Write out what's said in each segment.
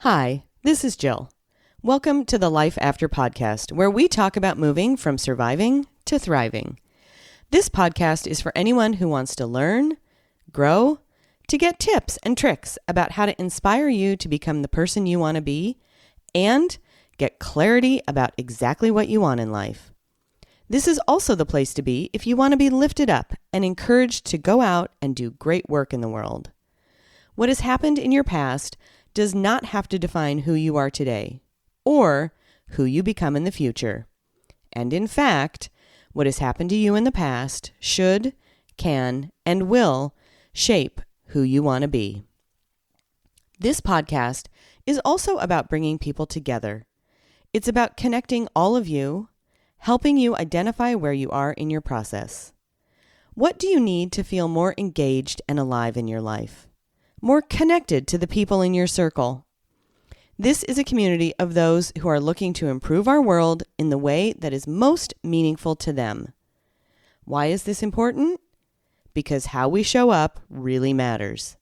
Hi, this is Jill. Welcome to the Life After podcast, where we talk about moving from surviving to thriving. This podcast is for anyone who wants to learn, grow, to get tips and tricks about how to inspire you to become the person you want to be, and get clarity about exactly what you want in life. This is also the place to be if you want to be lifted up and encouraged to go out and do great work in the world. What has happened in your past does not have to define who you are today or who you become in the future. And in fact, what has happened to you in the past should, can, and will shape who you want to be. This podcast is also about bringing people together. It's about connecting all of you, helping you identify where you are in your process. What do you need to feel more engaged and alive in your life? More connected to the people in your circle? This is a community of those who are looking to improve our world in the way that is most meaningful to them. Why is this important? Because how we show up really matters.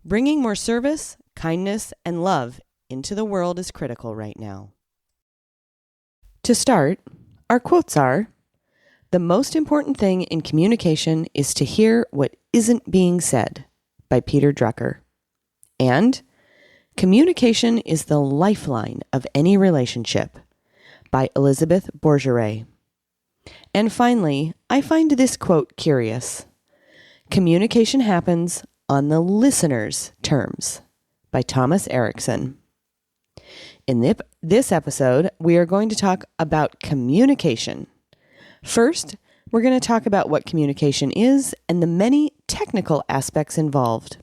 Bringing more service, kindness, and love into the world is critical right now. To start, our quotes are, "The most important thing in communication is to hear what isn't being said," by Peter Drucker. And "Communication is the lifeline of any relationship," by Elizabeth Bourgeret. And finally, I find this quote curious. "Communication happens on the listener's terms," by Thomas Erikson. In this episode, we are going to talk about communication. First, we're going to talk about what communication is and the many technical aspects involved.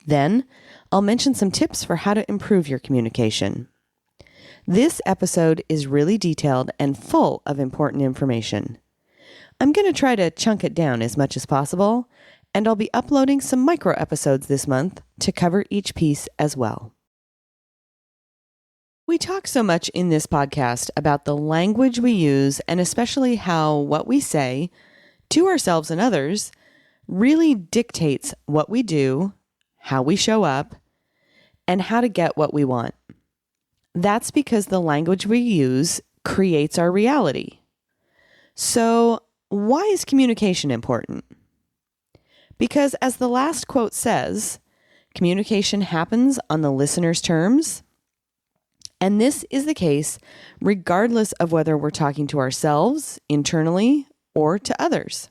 Then, I'll mention some tips for how to improve your communication. This episode is really detailed and full of important information. I'm going to try to chunk it down as much as possible, and I'll be uploading some micro episodes this month to cover each piece as well. We talk so much in this podcast about the language we use and especially how what we say to ourselves and others really dictates what we do, how we show up, and how to get what we want. That's because the language we use creates our reality. So, why is communication important? Because as the last quote says, communication happens on the listener's terms. And this is the case regardless of whether we're talking to ourselves internally or to others.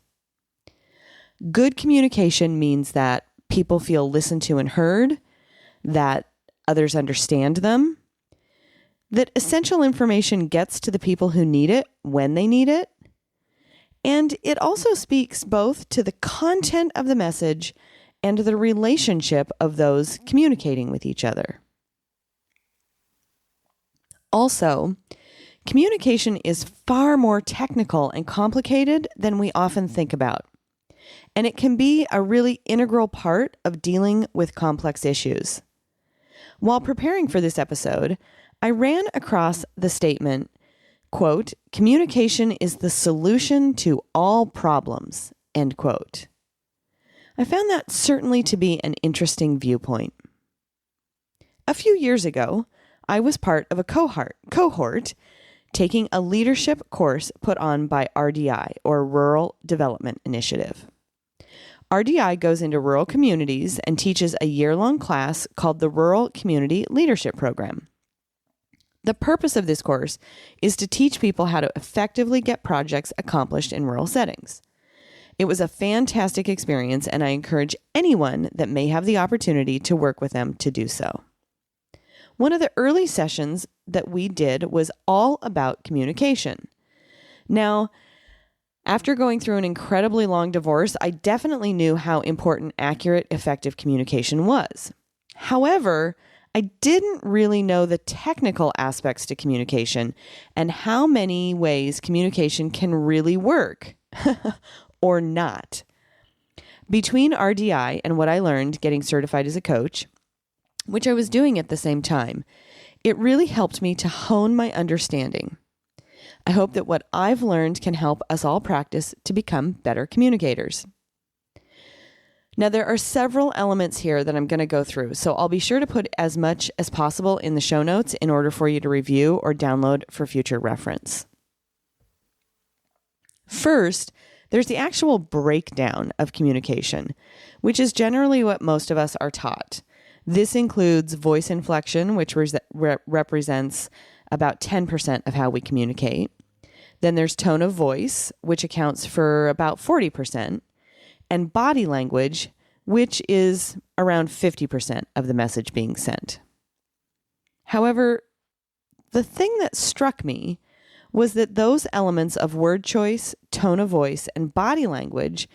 Good communication means that people feel listened to and heard, that others understand them, that essential information gets to the people who need it when they need it, and it also speaks both to the content of the message and the relationship of those communicating with each other. Also, communication is far more technical and complicated than we often think about, and it can be a really integral part of dealing with complex issues. While preparing for this episode, I ran across the statement, quote, "Communication is the solution to all problems," end quote. I found that certainly to be an interesting viewpoint. A few years ago, I was part of a cohort taking a leadership course put on by RDI, or Rural Development Initiative. RDI goes into rural communities and teaches a year-long class called the Rural Community Leadership Program. The purpose of this course is to teach people how to effectively get projects accomplished in rural settings. It was a fantastic experience, and I encourage anyone that may have the opportunity to work with them to do so. One of the early sessions that we did was all about communication. Now, after going through an incredibly long divorce, I definitely knew how important accurate, effective communication was. However, I didn't really know the technical aspects to communication and how many ways communication can really work or not. Between RDI and what I learned getting certified as a coach, which I was doing at the same time, it really helped me to hone my understanding. I hope that what I've learned can help us all practice to become better communicators. Now, there are several elements here that I'm going to go through, so I'll be sure to put as much as possible in the show notes in order for you to review or download for future reference. First, there's the actual breakdown of communication, which is generally what most of us are taught. This includes voice inflection, which represents about 10% of how we communicate. Then there's tone of voice, which accounts for about 40%, and body language, which is around 50% of the message being sent. However, the thing that struck me was that those elements of word choice, tone of voice, and body language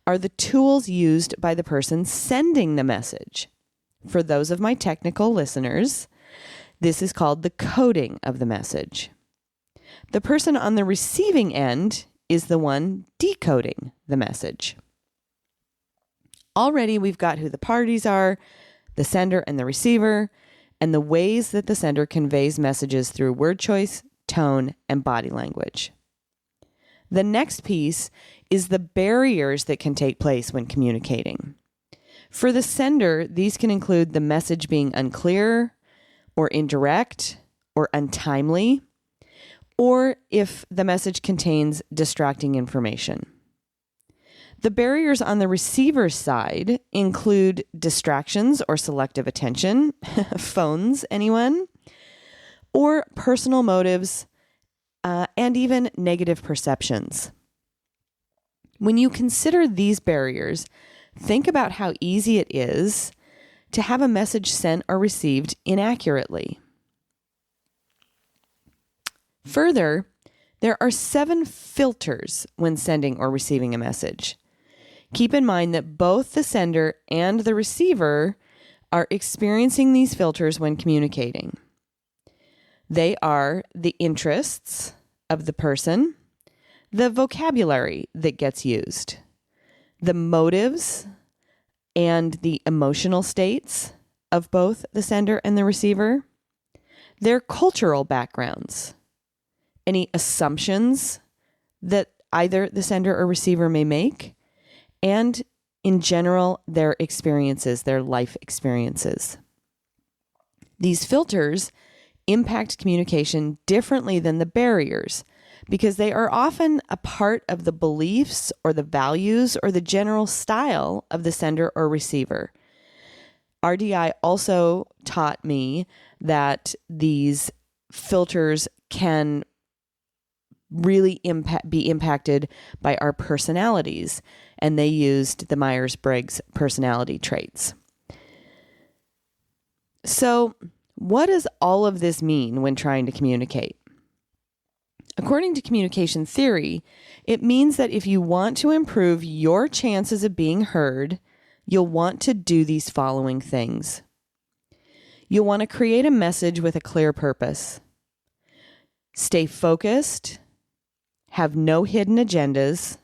are the tools used by the person sending the message. For those of my technical listeners, this is called the coding of the message. The person on the receiving end is the one decoding the message. Already we've got who the parties are, the sender and the receiver, and the ways that the sender conveys messages through word choice, tone, and body language. The next piece is the barriers that can take place when communicating. For the sender, these can include the message being unclear or indirect or untimely, or if the message contains distracting information. The barriers on the receiver's side include distractions or selective attention, phones, anyone, or personal motives, and even negative perceptions. When you consider these barriers, think about how easy it is to have a message sent or received inaccurately. Further, there are 7 filters when sending or receiving a message. Keep in mind that both the sender and the receiver are experiencing these filters when communicating. They are the interests of the person, the vocabulary that gets used, the motives and the emotional states of both the sender and the receiver, their cultural backgrounds, any assumptions that either the sender or receiver may make, and in general, their experiences, their life experiences. These filters impact communication differently than the barriers because they are often a part of the beliefs or the values or the general style of the sender or receiver. RDI also taught me that these filters can really be impacted by our personalities, and they used the Myers-Briggs personality traits. So, what does all of this mean when trying to communicate? According to communication theory, it means that if you want to improve your chances of being heard, you'll want to do these following things. You'll want to create a message with a clear purpose. Stay focused. Have no hidden agendas.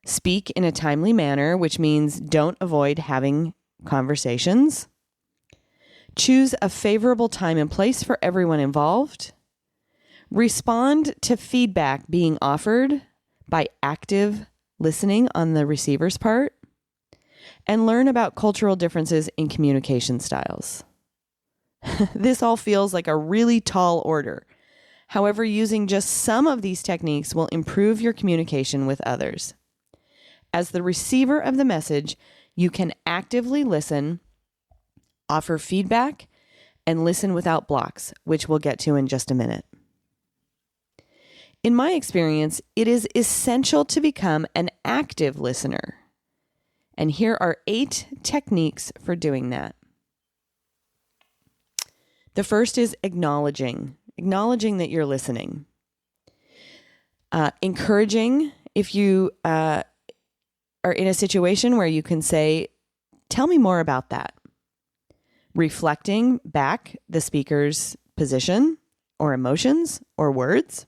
Speak in a timely manner, which means don't avoid having conversations. Choose a favorable time and place for everyone involved. Respond to feedback being offered by active listening on the receiver's part. And learn about cultural differences in communication styles. This all feels like a really tall order. However, using just some of these techniques will improve your communication with others. As the receiver of the message, you can actively listen, offer feedback, and listen without blocks, which we'll get to in just a minute. In my experience, it is essential to become an active listener. And here are 8 techniques for doing that. The first is acknowledging that you're listening. Encouraging, if you are in a situation where you can say, tell me more about that. Reflecting back the speaker's position or emotions or words.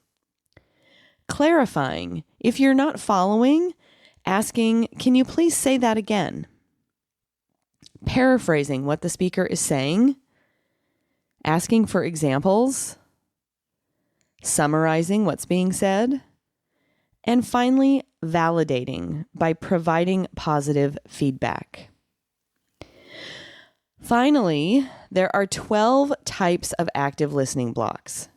Clarifying, if you're not following, asking, can you please say that again? Paraphrasing what the speaker is saying. Asking for examples. Summarizing what's being said. And finally, validating by providing positive feedback. Finally, there are 12 types of active listening blocks.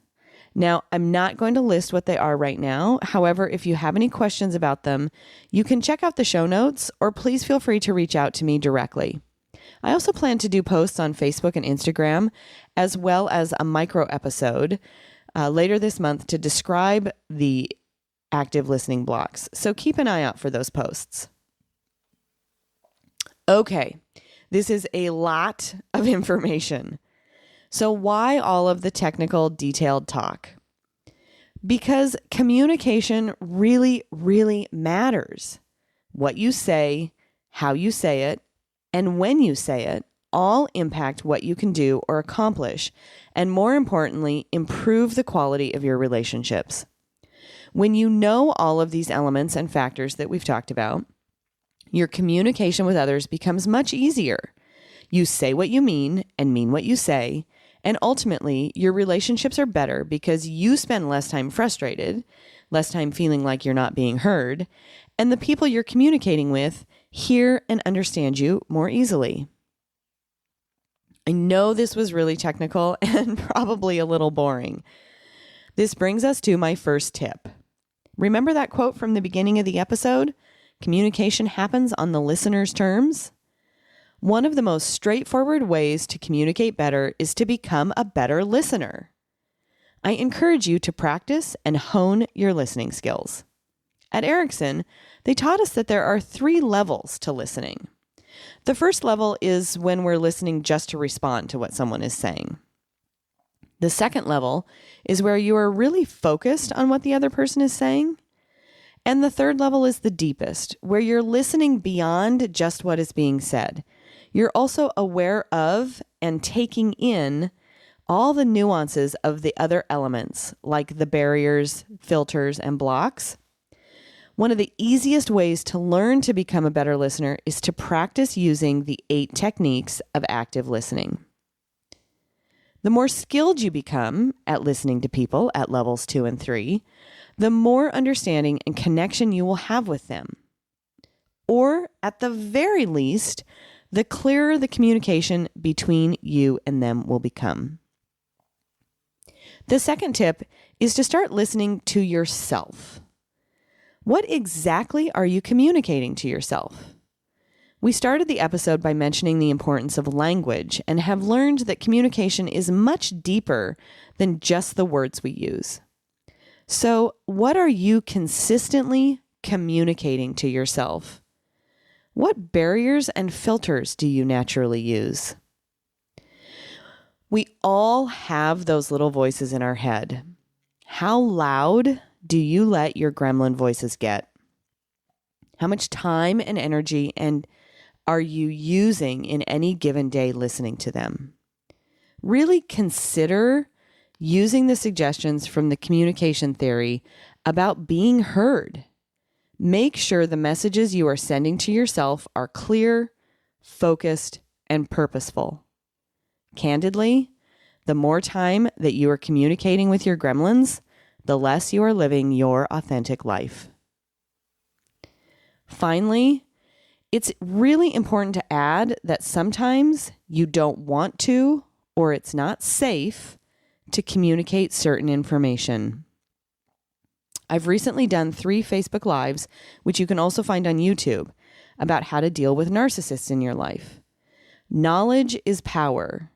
Now, I'm not going to list what they are right now. However, if you have any questions about them, you can check out the show notes or please feel free to reach out to me directly. I also plan to do posts on Facebook and Instagram, as well as a micro episode later this month to describe the active listening blocks. So keep an eye out for those posts. Okay, this is a lot of information. So why all of the technical, detailed talk? Because communication really, really matters. What you say, how you say it, and when you say it all impact what you can do or accomplish, and more importantly, improve the quality of your relationships. When you know all of these elements and factors that we've talked about, your communication with others becomes much easier. You say what you mean and mean what you say, and ultimately, your relationships are better because you spend less time frustrated, less time feeling like you're not being heard, and the people you're communicating with hear and understand you more easily. I know this was really technical and probably a little boring. This brings us to my first tip. Remember that quote from the beginning of the episode? Communication happens on the listener's terms. One of the most straightforward ways to communicate better is to become a better listener. I encourage you to practice and hone your listening skills. At Erikson, they taught us that there are 3 levels to listening. The first level is when we're listening just to respond to what someone is saying. The second level is where you are really focused on what the other person is saying. And the third level is the deepest, where you're listening beyond just what is being said. You're also aware of and taking in all the nuances of the other elements, like the barriers, filters, and blocks. One of the easiest ways to learn to become a better listener is to practice using the 8 techniques of active listening. The more skilled you become at listening to people at levels 2 and 3, the more understanding and connection you will have with them. Or, at the very least, the clearer the communication between you and them will become. The second tip is to start listening to yourself. What exactly are you communicating to yourself? We started the episode by mentioning the importance of language and have learned that communication is much deeper than just the words we use. So, what are you consistently communicating to yourself? What barriers and filters do you naturally use? We all have those little voices in our head. How loud do you let your gremlin voices get? How much time and energy are you using in any given day listening to them? Really consider using the suggestions from the communication theory about being heard. Make sure the messages you are sending to yourself are clear, focused, and purposeful. Candidly, the more time that you are communicating with your gremlins, the less you are living your authentic life. Finally, it's really important to add that sometimes you don't want to, or it's not safe to communicate certain information. I've recently done 3 Facebook Lives, which you can also find on YouTube, about how to deal with narcissists in your life. Knowledge is power.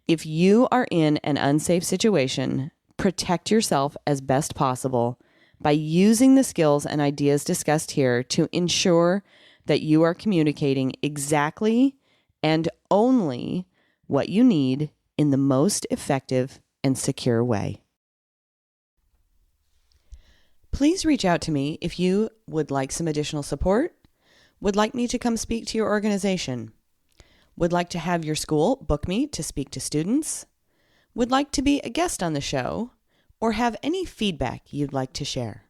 If you are in an unsafe situation, protect yourself as best possible by using the skills and ideas discussed here to ensure that you are communicating exactly and only what you need in the most effective and secure way. Please reach out to me if you would like some additional support, would like me to come speak to your organization, would like to have your school book me to speak to students, would like to be a guest on the show, or have any feedback you'd like to share.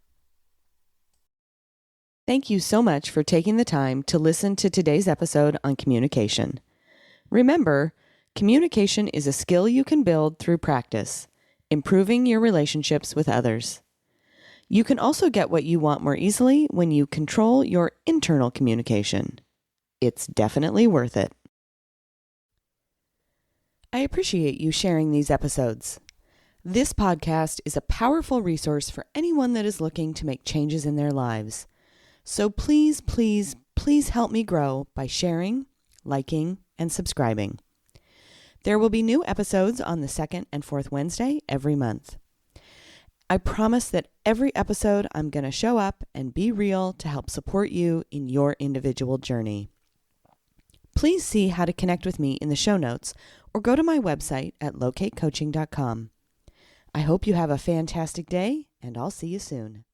Thank you so much for taking the time to listen to today's episode on communication. Remember, communication is a skill you can build through practice, improving your relationships with others. You can also get what you want more easily when you control your internal communication. It's definitely worth it. I appreciate you sharing these episodes. This podcast is a powerful resource for anyone that is looking to make changes in their lives. So please, please, please help me grow by sharing, liking, and subscribing. There will be new episodes on the second and fourth Wednesday every month. I promise that every episode I'm going to show up and be real to help support you in your individual journey. Please see how to connect with me in the show notes or go to my website at locatecoaching.com. I hope you have a fantastic day, and I'll see you soon.